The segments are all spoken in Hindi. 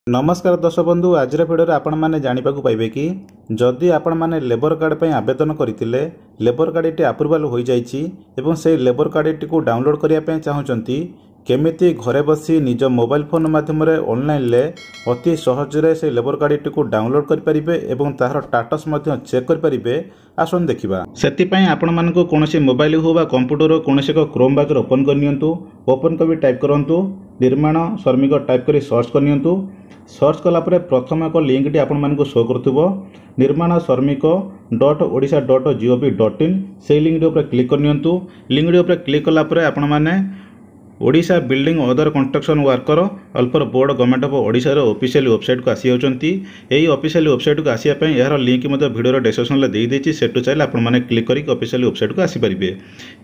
नमस्कार दर्शक बंधु आज भिडियो आपण मैंने जाना पाइबे कि जदि आपण मैंने लेबर कार्ड पर आवेदन करते लेबर कार्ड टी अप्रूवाल हो जाइए से लेबर कार्ड टी को डाउनलोड करने चाहूँगी केमिति घरे बसी निज मोबाइल फोन माध्यम ऑनलाइन अति सहजरे से लेबर कार्ड टी को डाउनलोड करें और तार स्टाटस चेक करें आसन देखा से आपण मान कौन मोबाइल हो कंप्यूटर कौन एक क्रोम ब्राउजर ओपन करनी ओपन कर टाइप करूँ निर्माण श्रमिक टाइप कर सर्च करनी सर्च कलापर प्रथम एक लिंक टी आपण मानक शो करुव निर्माण श्रमिक .odisha.gov.in से लिंक उपर क्लिक करनी लिंक उपर क्लिक कलापर आपण माने Odisha building other construction worker welfare board government of Odisha official website को आसी होचंती एही ऑफिशियल वेबसाइट को आसिया पय यार लिंक मते वीडियो डिस्क्रिप्शन ले देई देछि सेटु चाइले आपण माने क्लिक करी ऑफिशियल वेबसाइट को आसी परिबे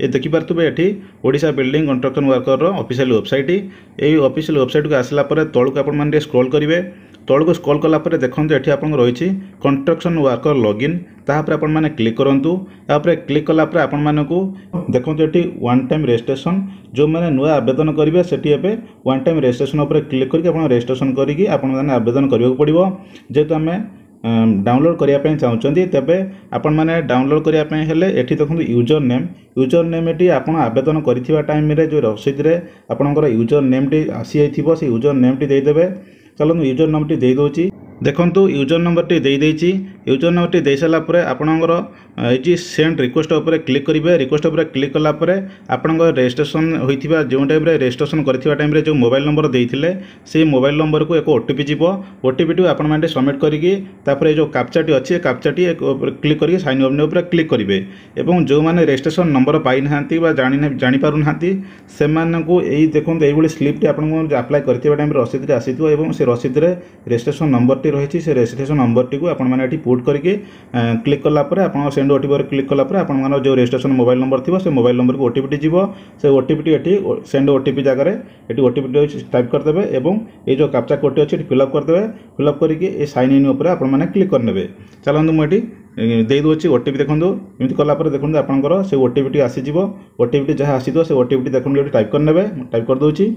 ए देखि परतुबे एठी ओडिशा बिल्डिंग कंस्ट्रक्शन वर्कर रो ऑफिशियल वेबसाइट एही ऑफिशियल वेबसाइट को आसला परे तळको आपण माने स्क्रॉल करिवे तौक स्क्रॉल कलापर देखो ये आप रही कंस्ट्रक्शन वर्कर लॉगिन तापर आपण मैंने क्लिक करूँ यापर क्लिक कलापर आपण मानक देखो ये वन टाइम रजिस्ट्रेशन जो मैंने नुआ आवेदन करेंगे से वन टाइम रजिस्ट्रेशन उपर क्लिक करके रजिस्ट्रेशन करके आवेदन करने पड़ो जेहेतु आम डाउनलोड करने चाहूँगी तेरे आपण मैंने डाउनलोड करने ये देखो यूजर नेम ये आप आवेदन कर टाइम जो रसीद में आपंकर यूजर नेम टी आसी से यूजर नेम टी देदेवे चलो यूजर नंबर टी दे दूची देखंतु यूजर नंबर टी दे देइची यूजर नंबर टी दे साला परे आपनकर एजी सेंड रिक्वेस्ट ऊपर क्लिक करिवे रिक्वेस्ट ऊपर क्लिक कला परे आपनकर रजिस्ट्रेशन होइथिबा जो टाइम रे रजिस्ट्रेशन करथिबा टाइम रे जो मोबाइल नंबर देइथिले से मोबाइल नंबर को एक ओटीपी जीवो ओटीपी टी आपण माने सबमिट करिकि तापर जो कैप्चा टी अछि कैप्चा टी ऊपर क्लिक करिकि साइन अप ऊपर क्लिक करिवे एवं जो माने रजिस्ट्रेशन नंबर पाइ नहांती बा जानि पारु नहांती से मानकु एई देखो एई बळी स्लिप टी आपण को अप्लाई करथिबा टाइम रे रसीद रे आसीथो एवं से रसीद रे रजिस्ट्रेशन नंबर टी रही से रजिस्ट्रेशन नंबर टी को आपण माने एठी पुट करके क्लिक कला परे आपण सेंड ओटीपी पर क्लिक कला परे आपण माने जो रजिस्ट्रेशन मोबाइल नंबर थिबो से मोबाइल नंबर को ओटीपी टी जीवो से ओटीपी टी एठी सेंड ओटीपी जगह रे एठी ओटीपी टी टाइप कर देबे एवं ए जो कैप्चा कोड टी अछि फिल अप कर देबे फिल अप करके ए साइन इन ऊपर आपण माने क्लिक कर नेबे चलंतु मु एठी दे दोछि ओटीपी देखंतु एमिति कला परे देखंतु आपनकर से ओटीपी टी आसी जीवो ओटीपी टी जहा आसी दो से ओटीपी टी देखंतु एठी टाइप कर नेबे टाइप कर दोछि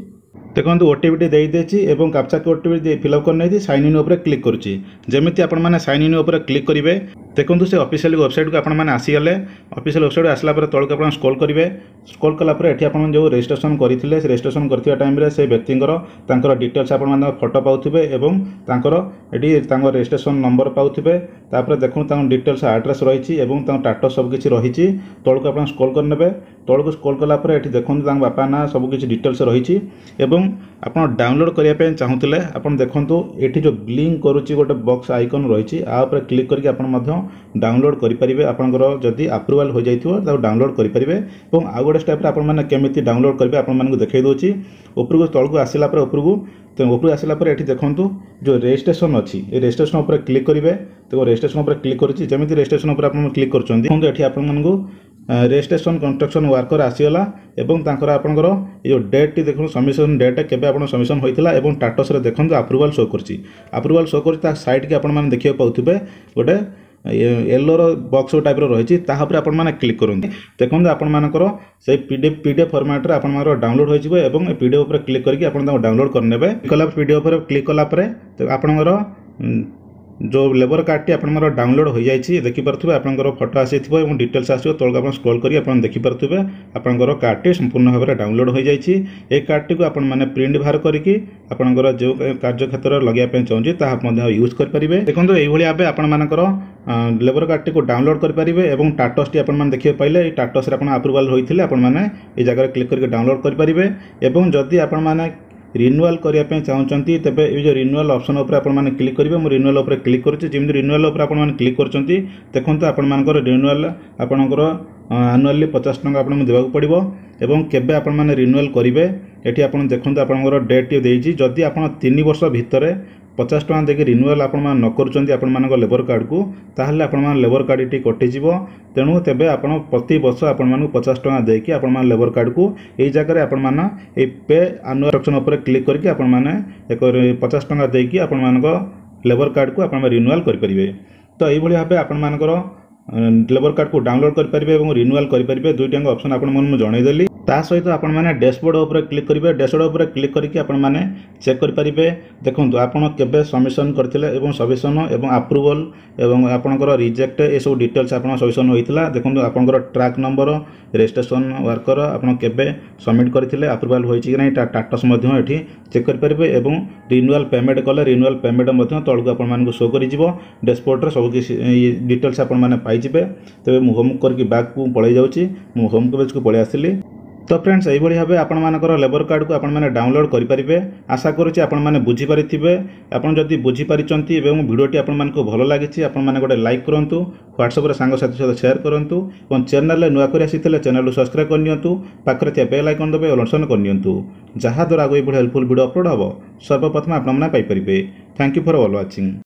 देखो ओटीपी टी दे देछि एवं कैप्चा कोड टी फिलअप करने साइन इन ऊपर क्लिक करुच्ची जमीती आपण मैंने साइन इन ऊपर क्लिक करेंगे देखो से ऑफिशियल वेबसाइट को आपण मैंने आसीगले ऑफिशियल वेबसाइट आसला तौक आप स्क्रॉल करेंगे स्क्रॉल कलापर एठी आपण जो रजिस्ट्रेशन करते रजिस्ट्रेशन करथिबा टाइम रे से व्यक्तिंकर डिटेल्स आपण माने फोटो पाउथिबे एवं तांकर एठी तांकर रजिस्ट्रेशन नंबर पाउथिबे तापर देखो तांकर डिटेल्स एड्रेस रहिछि एवं तांकर टाटस सब किछि रहिछि तौक आपण स्क्रॉल करनेबे तौक स्क्रॉल कलापर एठी देखो तांकर बापा ना सब किछि डिटेल्स रहिछि एवं आपण डाउनलोड करिया पे चाहूतिले आपण देखंतु एठी जो ब्लिंक करूची गोटे बॉक्स आइकन रहिछि आ ऊपर क्लिक करके आपण मध्य डाउनलोड करि परिबे आपनकर जदी अप्रूवल हो जाइथिबो ता डाउनलोड करि परिबे एवं आ गोटे स्टेप रे आपण माने केमिति डाउनलोड करबे आपण मानकु देखाइ दोछि ऊपर को तळकु आसिला पर ऊपर आसिला पर एठी देखंतु जो रजिस्ट्रेशन अछि ए रजिस्ट्रेशन ऊपर क्लिक करिवे तो रजिस्ट्रेशन ऊपर क्लिक करूची जेमिति रजिस्ट्रेशन ऊपर आपण क्लिक करचोंदी देखंतु एठी आपण मानकु रजिस्ट्रेशन कंस्ट्रक्शन वर्कर आसीगला एवं तांकर आपनकर ए जो डेट टी देखो सबमिशन डेट केबे आपण सबमिशन होइतिला एवं स्टेटस रे देखंतु अप्रूवल शो करछि ता साइड के आपण माने देखियो पाउथिबे गोटे येलो बॉक्स टाइप रही तापर आपण माने क्लिक करते देखो आपण मानकर से पीडीएफ फॉर्मेट रे आपण मानकर डाउनलोड हो जिवो एवं पीडीएफ ऊपर क्लिक करके आपण डाउनलोड करनेबे कला पीडीएफ ऊपर क्लिक कला परे आपनकर जो लेबर कार्ड टी आपण डाउनलोड हो जाइए देखिपे आपंकर फोटो आसी और डिटेल्स आसो तौक आप स्क्रॉल करी आप देखिपे आपंकर कार्ड टी संपूर्ण भाव में डाउनलोड हो जाए कार्ड टी को आपण मैंने प्रिंट बाहर करके आपंकर जो कार्य क्षेत्र लगे चाहूँगी ताहा यूज करेंगे देखो ये भाव आपण मानकर लेबर कार्ड टी को डाउनलोड करेंगे और टाटस टी आप देखिए पाइले टाटस अप्रूवल होते आप जगह क्लिक करके डाउनलोड करेंगे और जदि आपण मैंने रिन्यूअल करने चाहूँगी तेज ये रिन्यूअल ऑप्शन उपर आपने क्लिक करेंगे मुझे रिन्यूअल उपर क्लिक करुच्ची जमी रिन्यूअल उपर आपने क्लिक कर देखो आपर रिन्यूअल आपंकर आनुअली 50 टंका आपको देवाक पड़ो एवं केबे आपण माने रिन्यूअल करेंगे ये आप देखो आपंकर डेट टी देजी जदि आप 3 वर्ष भितर 50 टंका देके रिन्यूअल आपण मान न करूचंती आपण मानक लेबर कार्ड को ताहले आपण मान लेबर कार्ड टी कटि जीवो तेणु तेबे आपण प्रति वर्ष आपण मान 50 टंका देके आपण मान लेबर कार्ड को एई जगह रे आपण मान ए पे एनुअल ऑप्शन ऊपर क्लिक करके आपण माने एक 50 टंका देके आपण मानक लेबर कार्ड को आपण रिन्यूअल कर परिबे तो एई भली भाबे आपण मानकर लेबर कार्ड को डाउनलोड कर परिबे एवं रिन्यूअल कर परिबे दुईटा ऑप्शन आपण मन जणाई देली ता सहित आपण मैंने डैशबोर्ड उपर क्लिक करेंगे। डैशबोर्ड उपर क्लिक करके आपण मैंने चेक करेंगे। देखो आपण केबे सबमिशन करथिले एवं सबमिशन एवं अप्रूवल एवं आपणकर रिजेक्ट ए सब डिटेल्स आपण सबमिशन होइतिला। देखो आपणकर ट्रैक नंबर रजिस्ट्रेशन वर्कर आपण केबे सबमिट करथिले अप्रूवल होइछि कि नै स्टेटस मध्ये एठी चेक कर परिबे एवं रिन्यूअल पेमेंट कले रिन्यूअल पेमेंट मध्ये तळको आपण मानको शो करि जिवो। डैशबोर्ड रे सब किछि डिटेल्स आपण माने पाइ जिबे। तबे मु होम करके बैक को पळै जाउछि। मु होम पेज को पळै आसिली। तो फ्रेंड्स यही भाव आपण मानकर लेबर कार्ड को आपण माने डाउनलोड करेंगे। आशा करुच्ची आपण माने बुझी पारिथिबे। आपण जदि बुझी पारिचंती एवं वीडियोटी आपण मानको भलो लागिछि आपण माने गोटे लाइक करंतु, व्हाट्सएप रे सांग साथी सहित शेयर करंतु और चैनल रे नुआ करि आसीथिले चैनल को सब्सक्राइब करनियंतु। पाखरे थिया बेल आइकन दबे ऑल ऑप्शन करनियंतु जहा द्वारा कोई हेल्पफुल वीडियो अपलोड हबो सर्वप्रथम आपण माने पाइ परिबे। Thank you for all watching.